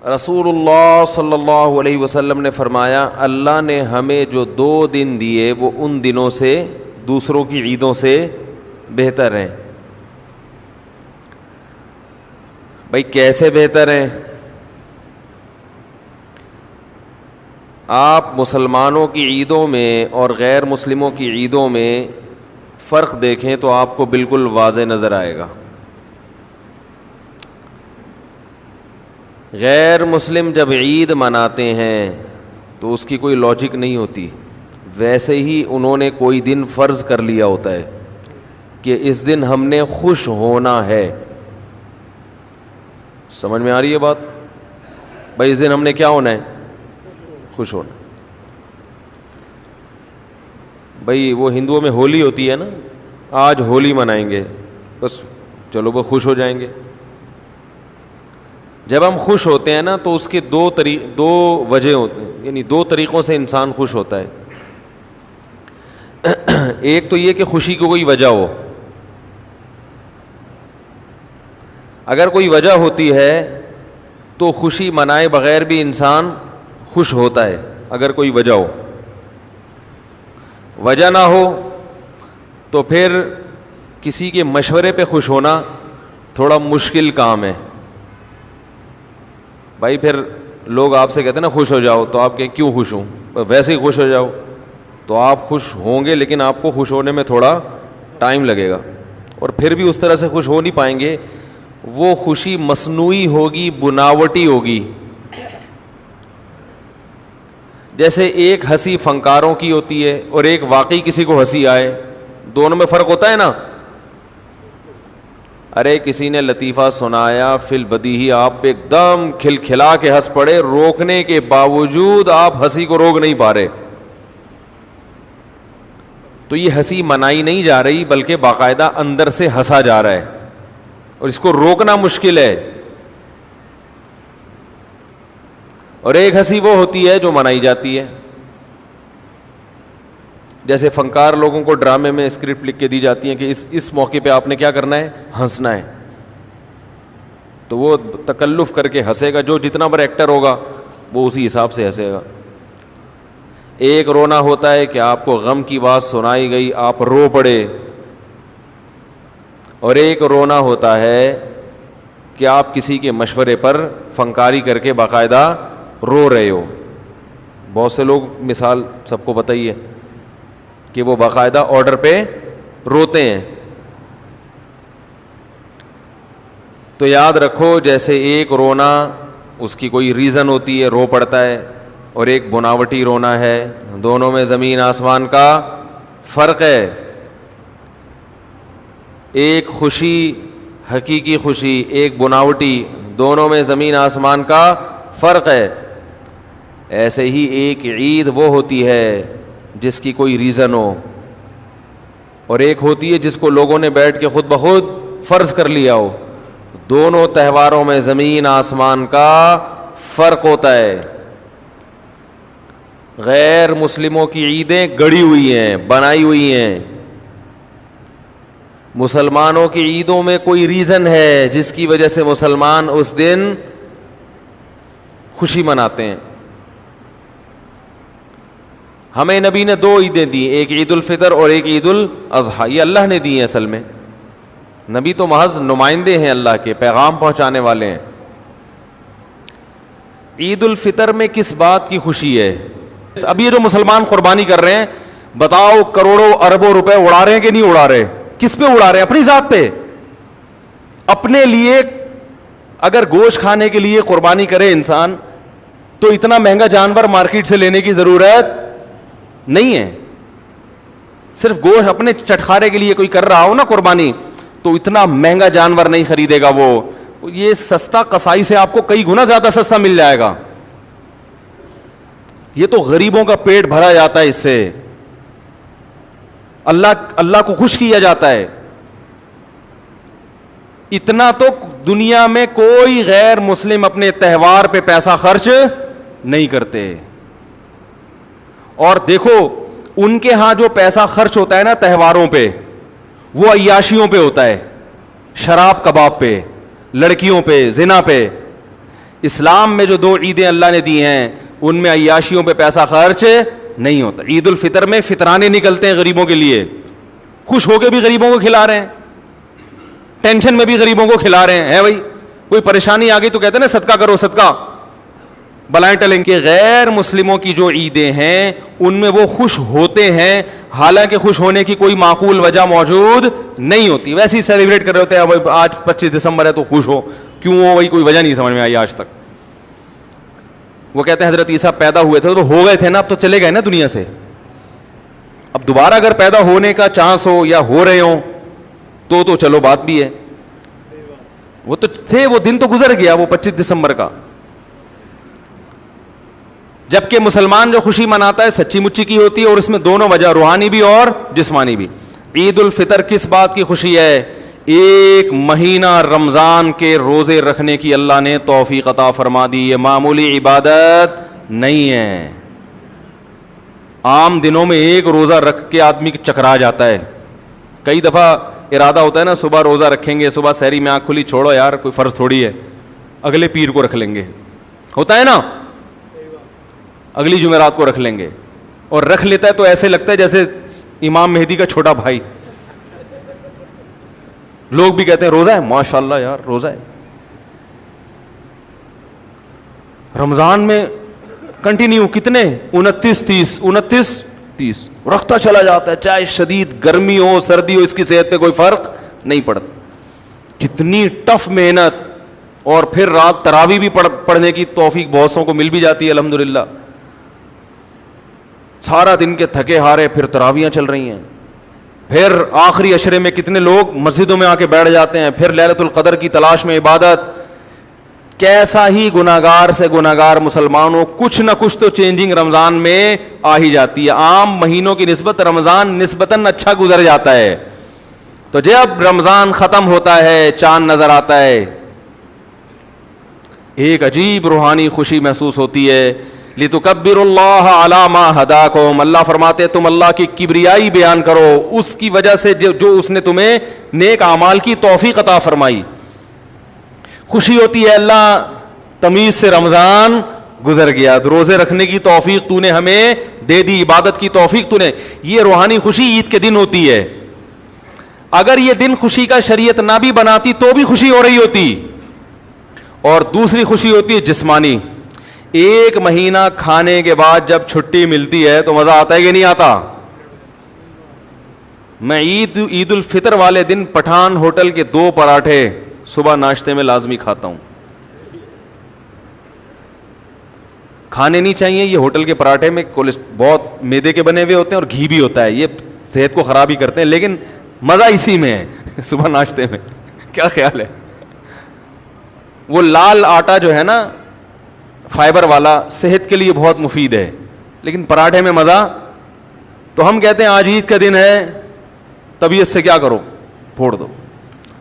رسول اللہ صلی اللہ علیہ وسلم نے فرمایا اللہ نے ہمیں جو 2 دن دیے وہ ان دنوں سے دوسروں کی عیدوں سے بہتر ہیں. بھائی کیسے بہتر ہیں؟ آپ مسلمانوں کی عیدوں میں اور غیر مسلموں کی عیدوں میں فرق دیکھیں تو آپ کو بالکل واضح نظر آئے گا. غیر مسلم جب عید مناتے ہیں تو اس کی کوئی لاجک نہیں ہوتی. ویسے ہی انہوں نے کوئی دن فرض کر لیا ہوتا ہے کہ اس دن ہم نے خوش ہونا ہے. سمجھ میں آ رہی ہے بات؟ بھائی اس دن ہم نے کیا ہونا ہے؟ خوش ہونا. بھائی وہ ہندوؤں میں ہولی ہوتی ہے نا، آج ہولی منائیں گے، بس چلو وہ خوش ہو جائیں گے. جب ہم خوش ہوتے ہیں نا تو اس کے دو وجہ ہوتے ہیں، یعنی 2 طریقوں سے انسان خوش ہوتا ہے. ایک تو یہ کہ خوشی کی کوئی وجہ ہو. اگر کوئی وجہ ہوتی ہے تو خوشی منائے بغیر بھی انسان خوش ہوتا ہے اگر کوئی وجہ ہو. وجہ نہ ہو تو پھر کسی کے مشورے پہ خوش ہونا تھوڑا مشکل کام ہے. بھائی پھر لوگ آپ سے کہتے ہیں نا خوش ہو جاؤ، تو آپ کہیں کیوں خوش ہوں؟ ویسے ہی خوش ہو جاؤ. تو آپ خوش ہوں گے لیکن آپ کو خوش ہونے میں تھوڑا ٹائم لگے گا، اور پھر بھی اس طرح سے خوش ہو نہیں پائیں گے. وہ خوشی مصنوعی ہوگی، بناوٹی ہوگی. جیسے ایک ہنسی فنکاروں کی ہوتی ہے اور ایک واقعی کسی کو ہنسی آئے، دونوں میں فرق ہوتا ہے نا. ارے کسی نے لطیفہ سنایا فی البدیہی، آپ پہ ایک دم کھلکھلا کے ہنس پڑے، روکنے کے باوجود آپ ہنسی کو روک نہیں پا رہے. تو یہ ہنسی منائی نہیں جا رہی بلکہ باقاعدہ اندر سے ہنسا جا رہا ہے، اور اس کو روکنا مشکل ہے. اور ایک ہنسی وہ ہوتی ہے جو منائی جاتی ہے. جیسے فنکار لوگوں کو ڈرامے میں اسکرپٹ لکھ کے دی جاتی ہیں کہ اس موقع پہ آپ نے کیا کرنا ہے؟ ہنسنا ہے. تو وہ تکلف کر کے ہنسے گا، جو جتنا بڑا ایکٹر ہوگا وہ اسی حساب سے ہنسے گا. ایک رونا ہوتا ہے کہ آپ کو غم کی بات سنائی گئی، آپ رو پڑے. اور ایک رونا ہوتا ہے کہ آپ کسی کے مشورے پر فنکاری کر کے باقاعدہ رو رہے ہو. بہت سے لوگ مثال سب کو پتہ ہی ہے کہ وہ باقاعدہ آرڈر پہ روتے ہیں. تو یاد رکھو جیسے ایک رونا اس کی کوئی ریزن ہوتی ہے، رو پڑتا ہے، اور ایک بناوٹی رونا ہے. دونوں میں زمین آسمان کا فرق ہے. ایک خوشی حقیقی خوشی، ایک بناوٹی، دونوں میں زمین آسمان کا فرق ہے. ایسے ہی ایک عید وہ ہوتی ہے جس کی کوئی ریزن ہو، اور ایک ہوتی ہے جس کو لوگوں نے بیٹھ کے خود بخود فرض کر لیا ہو. دونوں تہواروں میں زمین آسمان کا فرق ہوتا ہے. غیر مسلموں کی عیدیں گڑی ہوئی ہیں، بنائی ہوئی ہیں. مسلمانوں کی عیدوں میں کوئی ریزن ہے جس کی وجہ سے مسلمان اس دن خوشی مناتے ہیں. ہمیں نبی نے 2 عیدیں دی، ایک عید الفطر اور ایک عید الاضحیٰ. یہ اللہ نے دی ہیں. اصل میں نبی تو محض نمائندے ہیں، اللہ کے پیغام پہنچانے والے ہیں. عید الفطر میں کس بات کی خوشی ہے؟ اب یہ جو مسلمان قربانی کر رہے ہیں، بتاؤ کروڑوں اربوں روپے اڑا رہے ہیں کہ نہیں اڑا رہے؟ کس پہ اڑا رہے ہیں؟ اپنی ذات پہ. اپنے لیے اگر گوشت کھانے کے لیے قربانی کرے انسان تو اتنا مہنگا جانور مارکیٹ سے لینے کی ضرورت نہیں ہے. صرف گوشت اپنے چٹخارے کے لیے کوئی کر رہا ہو نا قربانی، تو اتنا مہنگا جانور نہیں خریدے گا. وہ یہ سستا قصائی سے آپ کو کئی گنا زیادہ سستا مل جائے گا. یہ تو غریبوں کا پیٹ بھرا جاتا ہے اس سے، اللہ کو خوش کیا جاتا ہے. اتنا تو دنیا میں کوئی غیر مسلم اپنے تہوار پہ پیسہ خرچ نہیں کرتے. اور دیکھو ان کے ہاں جو پیسہ خرچ ہوتا ہے نا تہواروں پہ، وہ عیاشیوں پہ ہوتا ہے، شراب کباب پہ، لڑکیوں پہ، زنا پہ. اسلام میں جو 2 عیدیں اللہ نے دی ہیں ان میں عیاشیوں پہ پیسہ خرچ نہیں ہوتا. عید الفطر میں فطرانے نکلتے ہیں غریبوں کے لیے, خوش ہو کے بھی غریبوں کو کھلا رہے ہیں, ٹینشن میں بھی غریبوں کو کھلا رہے ہیں. بھائی کوئی پریشانی آ گئی تو کہتے ہیں نا صدقہ کرو صدقہ, بلائیں ٹلیں. کہ غیر مسلموں کی جو عیدیں ہیں ان میں وہ خوش ہوتے ہیں, حالانکہ خوش ہونے کی کوئی معقول وجہ موجود نہیں ہوتی, ویسے ہی سیلیبریٹ کر رہے ہوتے ہیں. آج 25 دسمبر ہے تو خوش ہو, کیوں ہو وہی کوئی وجہ نہیں سمجھ میں آئی آج تک. وہ کہتے ہیں حضرت عیسیٰ پیدا ہوئے تھے تو ہو گئے تھے نا, اب تو چلے گئے نا دنیا سے, اب دوبارہ اگر پیدا ہونے کا چانس ہو یا ہو رہے ہوں تو چلو بات بھی ہے. وہ تو تھے, وہ دن تو گزر گیا, وہ 25 دسمبر کا. جبکہ مسلمان جو خوشی مناتا ہے سچی مچی کی ہوتی ہے, اور اس میں دونوں وجہ, روحانی بھی اور جسمانی بھی. عید الفطر کس بات کی خوشی ہے؟ 1 مہینہ رمضان کے روزے رکھنے کی اللہ نے توفیق عطا فرما دی. یہ معمولی عبادت نہیں ہے. عام دنوں میں 1 روزہ رکھ کے آدمی چکرا جاتا ہے. کئی دفعہ ارادہ ہوتا ہے نا صبح روزہ رکھیں گے, صبح سحری میں آنکھ کھلی, چھوڑو یار کوئی فرض تھوڑی ہے, اگلے پیر کو رکھ لیں گے, ہوتا ہے نا, اگلی جمعرات کو رکھ لیں گے. اور رکھ لیتا ہے تو ایسے لگتا ہے جیسے امام مہدی کا چھوٹا بھائی. لوگ بھی کہتے ہیں روزہ ہے, ماشاء اللہ یار روزہ ہے. رمضان میں کنٹینیو کتنے 29-30 رکھتا چلا جاتا ہے, چاہے شدید گرمی ہو سردی ہو, اس کی صحت پہ کوئی فرق نہیں پڑتا. کتنی ٹف محنت. اور پھر رات تراویح بھی پڑھنے کی توفیق بہت سو کو مل بھی جاتی ہے الحمدللہ. سارا دن کے تھکے ہارے پھر تراویحاں چل رہی ہیں. پھر آخری عشرے میں کتنے لوگ مسجدوں میں آ کے بیٹھ جاتے ہیں, پھر لیلۃ القدر کی تلاش میں عبادت. کیسا ہی گناہگار سے گناہگار مسلمانوں, کچھ نہ کچھ تو چینجنگ رمضان میں آ ہی جاتی ہے. عام مہینوں کی نسبت رمضان نسبتاً اچھا گزر جاتا ہے. تو جب رمضان ختم ہوتا ہے, چاند نظر آتا ہے, ایک عجیب روحانی خوشی محسوس ہوتی ہے. لِتُكَبِّرُوا اللَّهَ عَلَى مَا هَدَاكُمْ, اللہ فرماتے تم اللہ کی کبریائی بیان کرو اس کی وجہ سے جو اس نے تمہیں نیک اعمال کی توفیق عطا فرمائی. خوشی ہوتی ہے اللہ تمیز سے رمضان گزر گیا, روزے رکھنے کی توفیق تو نے ہمیں دے دی, عبادت کی توفیق تو نے. یہ روحانی خوشی عید کے دن ہوتی ہے. اگر یہ دن خوشی کا شریعت نہ بھی بناتی تو بھی خوشی ہو رہی ہوتی. اور دوسری خوشی ہوتی ہے جسمانی. 1 مہینہ کھانے کے بعد جب چھٹی ملتی ہے تو مزہ آتا ہے کہ نہیں آتا؟ میں عید الفطر والے دن پٹھان ہوٹل کے 2 پراٹھے صبح ناشتے میں لازمی کھاتا ہوں. کھانے نہیں چاہیے یہ ہوٹل کے پراٹھے میں بہت میدے کے بنے ہوئے ہوتے ہیں اور گھی بھی ہوتا ہے, یہ صحت کو خراب ہی کرتے ہیں, لیکن مزہ اسی میں ہے صبح ناشتے میں. کیا خیال ہے؟ وہ لال آٹا جو ہے نا فائبر والا, صحت کے لیے بہت مفید ہے, لیکن پراٹھے میں مزہ. تو ہم کہتے ہیں آج عید کا دن ہے, طبیعت سے کیا کرو, پھوڑ دو.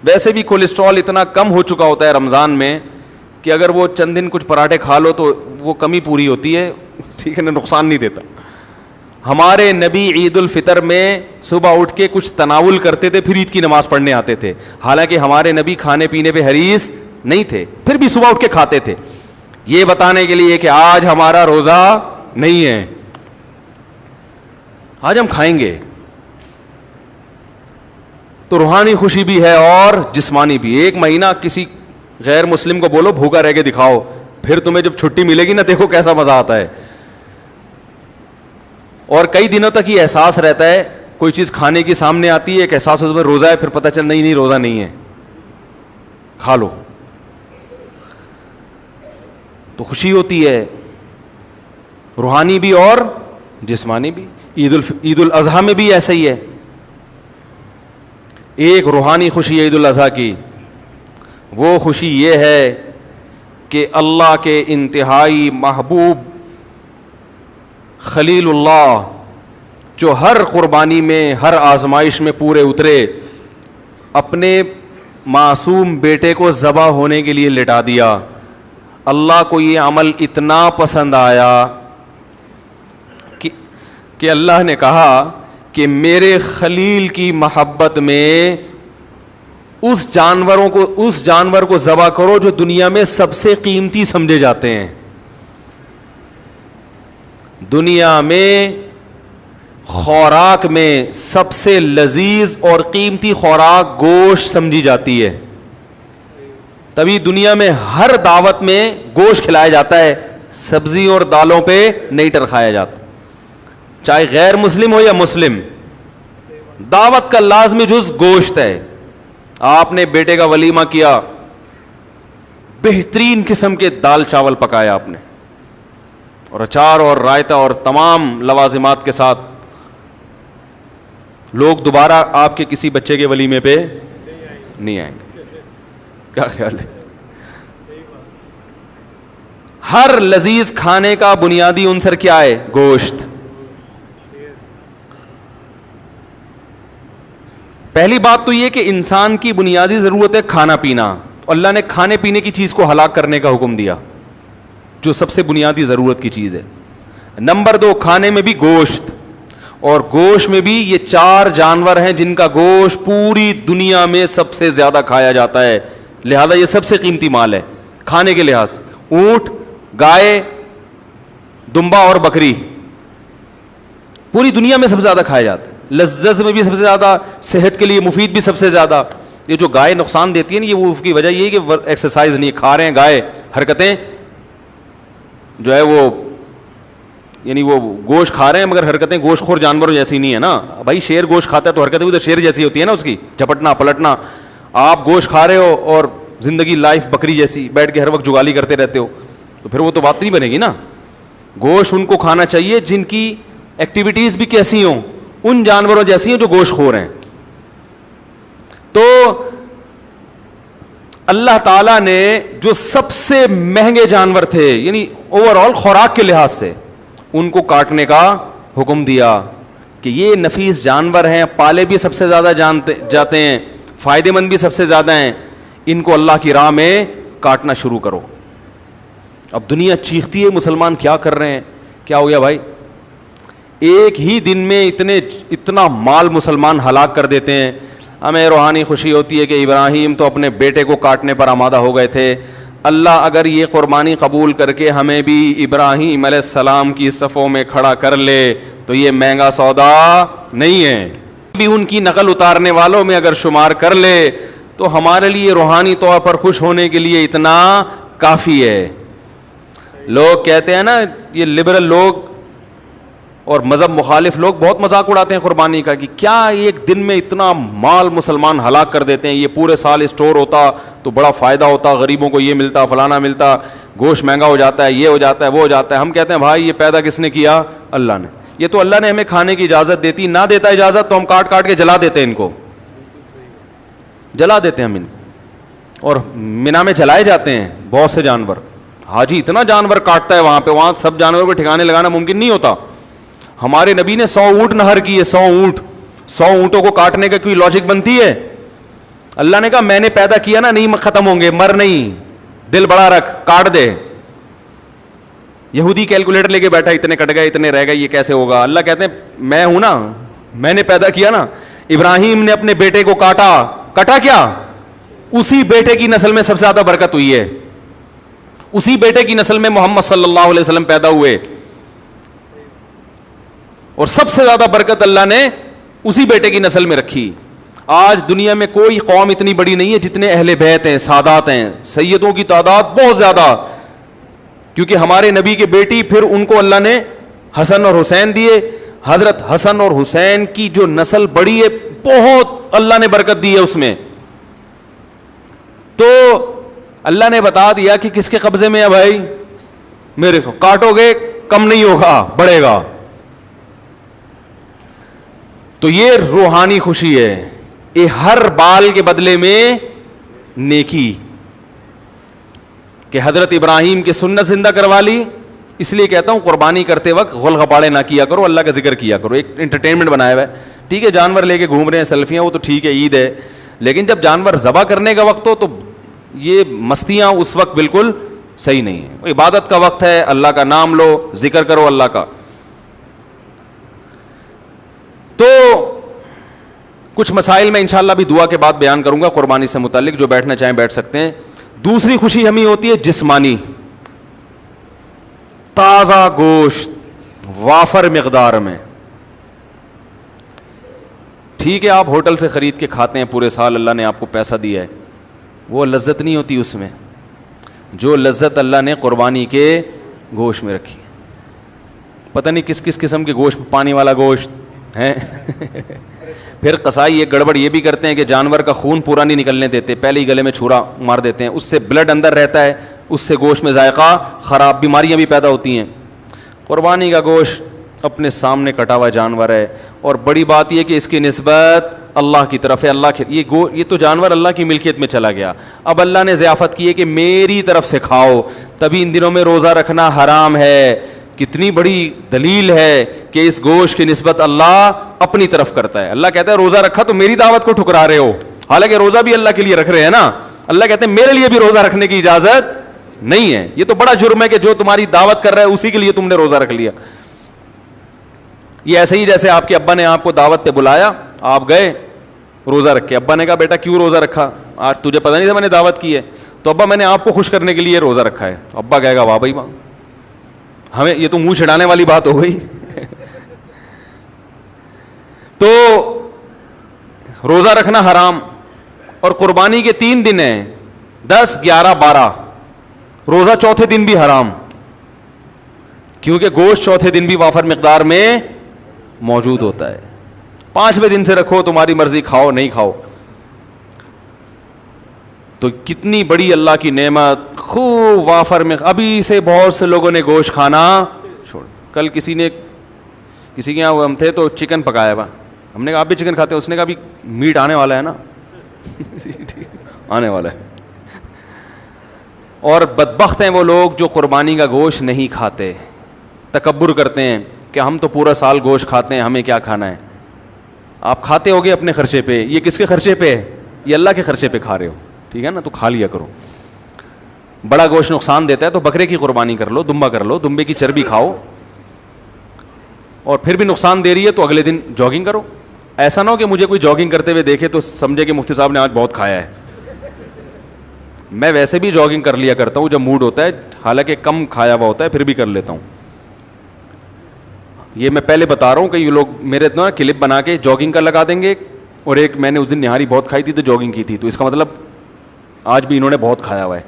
ویسے بھی کولیسٹرول اتنا کم ہو چکا ہوتا ہے رمضان میں کہ اگر وہ چند دن کچھ پراٹھے کھا لو تو وہ کمی پوری ہوتی ہے, ٹھیک ہے نا, نقصان نہیں دیتا. ہمارے نبی عید الفطر میں صبح اٹھ کے کچھ تناول کرتے تھے, پھر عید کی نماز پڑھنے آتے تھے. حالانکہ ہمارے نبی کھانے پینے پہ حریص نہیں تھے, پھر بھی صبح اٹھ کے کھاتے تھے, یہ بتانے کے لیے کہ آج ہمارا روزہ نہیں ہے, آج ہم کھائیں گے. تو روحانی خوشی بھی ہے اور جسمانی بھی. 1 مہینہ کسی غیر مسلم کو بولو بھوکا رہ کے دکھاؤ, پھر تمہیں جب چھٹی ملے گی نا دیکھو کیسا مزہ آتا ہے. اور کئی دنوں تک یہ احساس رہتا ہے, کوئی چیز کھانے کی سامنے آتی ہے, ایک احساس ہوتا ہے روزہ ہے, پھر پتہ چل نہیں روزہ نہیں ہے, کھا لو. تو خوشی ہوتی ہے روحانی بھی اور جسمانی بھی. عید الاضحیٰ میں بھی ایسا ہی ہے. ایک روحانی خوشی عید الاضحیٰ کی, وہ خوشی یہ ہے کہ اللہ کے انتہائی محبوب خلیل اللہ جو ہر قربانی میں ہر آزمائش میں پورے اترے, اپنے معصوم بیٹے کو ذبح ہونے کے لیے لٹا دیا. اللہ کو یہ عمل اتنا پسند آیا کہ اللہ نے کہا کہ میرے خلیل کی محبت میں اس جانور کو ذبح کرو جو دنیا میں سب سے قیمتی سمجھے جاتے ہیں. دنیا میں خوراک میں سب سے لذیذ اور قیمتی خوراک گوشت سمجھی جاتی ہے. تبھی دنیا میں ہر دعوت میں گوشت کھلایا جاتا ہے, سبزی اور دالوں پہ نہیں ٹرکھایا جاتا. چاہے غیر مسلم ہو یا مسلم, دعوت کا لازمی جز گوشت ہے. آپ نے بیٹے کا ولیمہ کیا, بہترین قسم کے دال چاول پکایا آپ نے, اور اچار اور رائتا اور تمام لوازمات کے ساتھ, لوگ دوبارہ آپ کے کسی بچے کے ولیمے پہ نہیں آئیں گے. کیا خیال ہے؟ ہر لذیذ کھانے کا بنیادی عنصر کیا ہے؟ گوشت. پہلی بات تو یہ کہ انسان کی بنیادی ضرورت ہے کھانا پینا. اللہ نے کھانے پینے کی چیز کو ہلاک کرنے کا حکم دیا, جو سب سے بنیادی ضرورت کی چیز ہے. نمبر 2, کھانے میں بھی گوشت, اور گوشت میں بھی یہ 4 جانور ہیں جن کا گوشت پوری دنیا میں سب سے زیادہ کھایا جاتا ہے, لہذا یہ سب سے قیمتی مال ہے کھانے کے لحاظ. اونٹ, گائے, دمبا اور بکری پوری دنیا میں سب سے زیادہ کھایا جاتا ہے. لذت میں بھی سب سے زیادہ, صحت کے لیے مفید بھی سب سے زیادہ. یہ جو گائے نقصان دیتی ہے نا, یہ وہ اس کی وجہ یہ ہے کہ ایکسرسائز نہیں, کھا رہے ہیں گائے, حرکتیں جو ہے وہ, یعنی وہ گوشت کھا رہے ہیں مگر حرکتیں گوشت خور جانوروں جیسی نہیں ہے نا. بھائی شیر گوشت کھاتا ہے تو حرکتیں بھی تو شیر جیسی ہوتی ہے نا, اس کی جھپٹنا پلٹنا. آپ گوشت کھا رہے ہو اور زندگی لائف بکری جیسی بیٹھ کے ہر وقت جگالی کرتے رہتے ہو, تو پھر وہ تو بات نہیں بنے گی نا. گوشت ان کو کھانا چاہیے جن کی ایکٹیویٹیز بھی کیسی ہوں, ان جانوروں جیسی ہیں جو گوشت خور ہیں. تو اللہ تعالیٰ نے جو سب سے مہنگے جانور تھے, یعنی اوور آل خوراک کے لحاظ سے, ان کو کاٹنے کا حکم دیا کہ یہ نفیس جانور ہیں, پالے بھی سب سے زیادہ جاتے ہیں, فائدے مند بھی سب سے زیادہ ہیں, ان کو اللہ کی راہ میں کاٹنا شروع کرو. اب دنیا چیختی ہے مسلمان کیا کر رہے ہیں, کیا ہو گیا بھائی؟ ایک ہی دن میں اتنا مال مسلمان ہلاک کر دیتے ہیں. ہمیں روحانی خوشی ہوتی ہے کہ ابراہیم تو اپنے بیٹے کو کاٹنے پر آمادہ ہو گئے تھے. اللہ اگر یہ قربانی قبول کر کے ہمیں بھی ابراہیم علیہ السلام کی صفوں میں کھڑا کر لے تو یہ مہنگا سودا نہیں ہے. بھی ان کی نقل اتارنے والوں میں اگر شمار کر لے تو ہمارے لیے روحانی طور پر خوش ہونے کے لیے اتنا کافی ہے. لوگ کہتے ہیں نا, یہ لبرل لوگ اور مذہب مخالف لوگ بہت مذاق اڑاتے ہیں قربانی کا, کہ کیا ایک دن میں اتنا مال مسلمان ہلاک کر دیتے ہیں, یہ پورے سال اسٹور ہوتا تو بڑا فائدہ ہوتا, غریبوں کو یہ ملتا, فلانا ملتا, گوشت مہنگا ہو جاتا ہے, یہ ہو جاتا ہے, وہ ہو جاتا ہے. ہم کہتے ہیں بھائی یہ پیدا کس نے کیا؟ اللہ نے. یہ تو اللہ نے ہمیں کھانے کی اجازت دیتی, نہ دیتا اجازت تو ہم کاٹ کاٹ کے جلا دیتے ہیں, ان کو جلا دیتے ہیں ہم ان کو. اور مینا میں جلائے جاتے ہیں بہت سے جانور. حاجی اتنا جانور کاٹتا ہے وہاں سب جانوروں کو ٹھکانے لگانا ممکن نہیں ہوتا. ہمارے نبی نے 100 اونٹ نہر کیے, 100 اونٹ. 100 اونٹوں کو کاٹنے کا کوئی لاجک بنتی ہے؟ اللہ نے کہا میں نے پیدا کیا نا, نہیں ختم ہوں گے, مر نہیں, دل بڑا رکھ, کاٹ دے. یہودی کیلکولیٹر لے کے بیٹھا, اتنے کٹ گئے, اتنے رہ گئے, یہ کیسے ہوگا؟ اللہ کہتے ہیں میں ہوں نا, میں نے پیدا کیا نا. ابراہیم نے اپنے بیٹے کو کاٹا کیا؟ اسی بیٹے کی نسل میں سب سے زیادہ برکت ہوئی ہے. اسی بیٹے کی نسل میں محمد صلی اللہ علیہ وسلم پیدا ہوئے, اور سب سے زیادہ برکت اللہ نے اسی بیٹے کی نسل میں رکھی. آج دنیا میں کوئی قوم اتنی بڑی نہیں ہے جتنے اہل بیت ہیں, سادات ہیں, سیدوں کی تعداد بہت زیادہ, کیونکہ ہمارے نبی کے بیٹی پھر ان کو اللہ نے حسن اور حسین دیے. حضرت حسن اور حسین کی جو نسل بڑی ہے بہت اللہ نے برکت دی ہے اس میں. تو اللہ نے بتا دیا کہ کس کے قبضے میں ہے بھائی, میرے کو کاٹو گے کم نہیں ہوگا, بڑھے گا. تو یہ روحانی خوشی ہے, یہ ہر بال کے بدلے میں نیکی, کہ حضرت ابراہیم کی سنت زندہ کروا لی. اس لیے کہتا ہوں قربانی کرتے وقت غل غپاڑے نہ کیا کرو, اللہ کا ذکر کیا کرو. ایک انٹرٹینمنٹ بنایا ہوا ہے, ٹھیک ہے, جانور لے کے گھوم رہے ہیں, سیلفیاں, وہ تو ٹھیک ہے, عید ہے, لیکن جب جانور ذبح کرنے کا وقت ہو تو یہ مستیاں اس وقت بالکل صحیح نہیں ہے. عبادت کا وقت ہے, اللہ کا نام لو, ذکر کرو اللہ کا. تو کچھ مسائل میں انشاءاللہ بھی دعا کے بعد بیان کروں گا قربانی سے متعلق, جو بیٹھنا چاہیں بیٹھ سکتے ہیں. دوسری خوشی ہمیں ہوتی ہے جسمانی, تازہ گوشت وافر مقدار میں. ٹھیک ہے آپ ہوٹل سے خرید کے کھاتے ہیں پورے سال, اللہ نے آپ کو پیسہ دیا ہے, وہ لذت نہیں ہوتی اس میں جو لذت اللہ نے قربانی کے گوشت میں رکھی ہے. پتہ نہیں کس کس قسم کے گوشت, پانی والا گوشت ہے. پھر قصائی ایک گڑبڑ یہ بھی کرتے ہیں کہ جانور کا خون پورا نہیں نکلنے دیتے, پہلے ہی گلے میں چھرا مار دیتے ہیں, اس سے بلڈ اندر رہتا ہے, اس سے گوشت میں ذائقہ خراب, بیماریاں بھی پیدا ہوتی ہیں. قربانی کا گوشت اپنے سامنے کٹا ہوا جانور ہے, اور بڑی بات یہ کہ اس کی نسبت اللہ کی طرف ہے. اللہ کے یہ تو جانور اللہ کی ملکیت میں چلا گیا, اب اللہ نے ضیافت کی ہے کہ میری طرف سے کھاؤ, تبھی ان دنوں میں روزہ رکھنا حرام ہے. کتنی بڑی دلیل ہے کہ اس گوشت کی نسبت اللہ اپنی طرف کرتا ہے. اللہ کہتا ہے روزہ رکھا تو میری دعوت کو ٹھکرا رہے ہو, حالانکہ روزہ بھی اللہ کے لیے رکھ رہے ہیں نا. اللہ کہتے ہیں میرے لیے بھی روزہ رکھنے کی اجازت نہیں ہے. یہ تو بڑا جرم ہے کہ جو تمہاری دعوت کر رہا ہے اسی کے لیے تم نے روزہ رکھ لیا. یہ ایسے ہی جیسے آپ کے ابا نے آپ کو دعوت پہ بلایا, آپ گئے روزہ رکھ کے, ابا نے کہا بیٹا کیوں روزہ رکھا, آج تجھے پتہ نہیں تھا میں نے دعوت کی ہے, تو ابا میں نے آپ کو خوش کرنے کے لیے روزہ رکھا ہے. ابا کہے گا واہ بھائی واہ, ہمیں یہ تو منہ چھڑانے والی بات ہو گئی. تو روزہ رکھنا حرام, اور قربانی کے 3 دن ہیں, 10, 11, 12. روزہ چوتھے دن بھی حرام, کیونکہ گوشت چوتھے دن بھی وافر مقدار میں موجود ہوتا ہے. 5ویں دن سے رکھو, تمہاری مرضی, کھاؤ نہیں کھاؤ. تو کتنی بڑی اللہ کی نعمت, خوب وافر میں. ابھی سے بہت سے لوگوں نے گوشت کھانا چھوڑ. کل کسی کے یہاں ہم تھے تو چکن پکایا ہوا, ہم نے کہا آپ بھی چکن کھاتے ہیں, اس نے کہا ابھی میٹ آنے والا ہے نا. آنے والا ہے. اور بدبخت ہیں وہ لوگ جو قربانی کا گوشت نہیں کھاتے, تکبر کرتے ہیں کہ ہم تو پورا سال گوشت کھاتے ہیں, ہمیں کیا کھانا ہے. آپ کھاتے ہوگے اپنے خرچے پہ, یہ کس کے خرچے پہ ہے, یہ اللہ کے خرچے پہ کھا رہے ہو, ٹھیک ہے نا, تو کھا لیا کرو. بڑا گوشت نقصان دیتا ہے تو بکرے کی قربانی کر لو, دمبا کر لو, دمبے کی چربی کھاؤ. اور پھر بھی نقصان دے رہی ہے تو اگلے دن جاگنگ کرو. ایسا نہ ہو کہ مجھے کوئی جاگنگ کرتے ہوئے دیکھے تو سمجھے کہ مفتی صاحب نے آج بہت کھایا ہے. میں ویسے بھی جاگنگ کر لیا کرتا ہوں جب موڈ ہوتا ہے, حالانکہ کم کھایا ہوا ہوتا ہے پھر بھی کر لیتا ہوں. یہ میں پہلے بتا رہا ہوں کہ یہ لوگ میرے اتنا کلپ بنا کے جاگنگ کا لگا دیں گے, اور ایک میں نے اس دن نہاری بہت کھائی تھی تو جاگنگ کی تھی, تو اس کا مطلب آج بھی انہوں نے بہت کھایا ہوا ہے.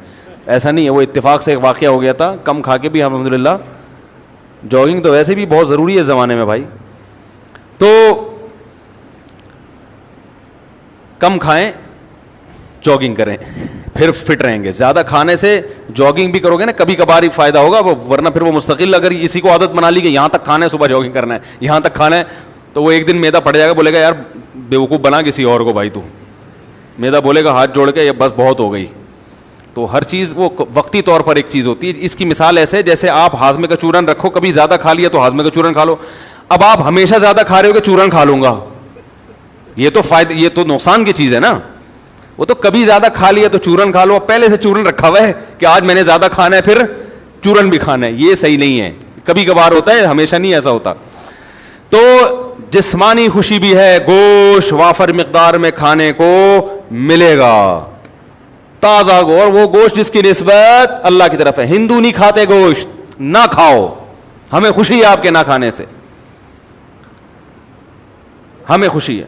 ایسا نہیں ہے, وہ اتفاق سے ایک واقعہ ہو گیا تھا, کم کھا کے بھی الحمدللہ. جاگنگ تو ویسے بھی بہت ضروری ہے اس زمانے میں بھائی. تو کم کھائیں, جاگنگ کریں, پھر فٹ رہیں گے. زیادہ کھانے سے جاگنگ بھی کرو گے نا کبھی کبھار ہی فائدہ ہوگا, ورنہ پھر وہ مستقل اگر اسی کو عادت بنا لی کہ یہاں تک کھانا ہے, صبح جاگنگ کرنا ہے, یہاں تک کھانا ہے, تو وہ ایک دن میدا پڑ جائے گا, بولے گا یار بیوقوف بنا کسی اور کو بھائی, تو میدا بولے گا ہاتھ جوڑ کے یہ بس بہت ہو گئی. تو ہر چیز وہ وقتی طور پر ایک چیز ہوتی ہے. اس کی مثال ایسے جیسے آپ ہاضمے کا چورن رکھو, کبھی زیادہ کھا لیا تو ہاضمے کا چورن کھا لو. اب آپ ہمیشہ زیادہ کھا رہے ہو کہ چورن کھا لوں گا, یہ تو فائدہ, یہ تو نقصان کی چیز ہے نا. وہ تو کبھی زیادہ کھا لیا تو چورن کھا لو, پہلے سے چورن رکھا ہوا ہے کہ آج میں نے زیادہ کھانا ہے پھر چورن بھی کھانا ہے. یہ صحیح نہیں ہے, کبھی کبھار ہوتا ہے, ہمیشہ نہیں ایسا ہوتا. تو جسمانی خوشی بھی ہے, گوشت وافر مقدار میں کھانے کو ملے گا, تازہ اور وہ گوشت جس کی نسبت اللہ کی طرف ہے. ہندو نہیں کھاتے گوشت, نہ کھاؤ, ہمیں خوشی ہے آپ کے نہ کھانے سے, ہمیں خوشی ہے.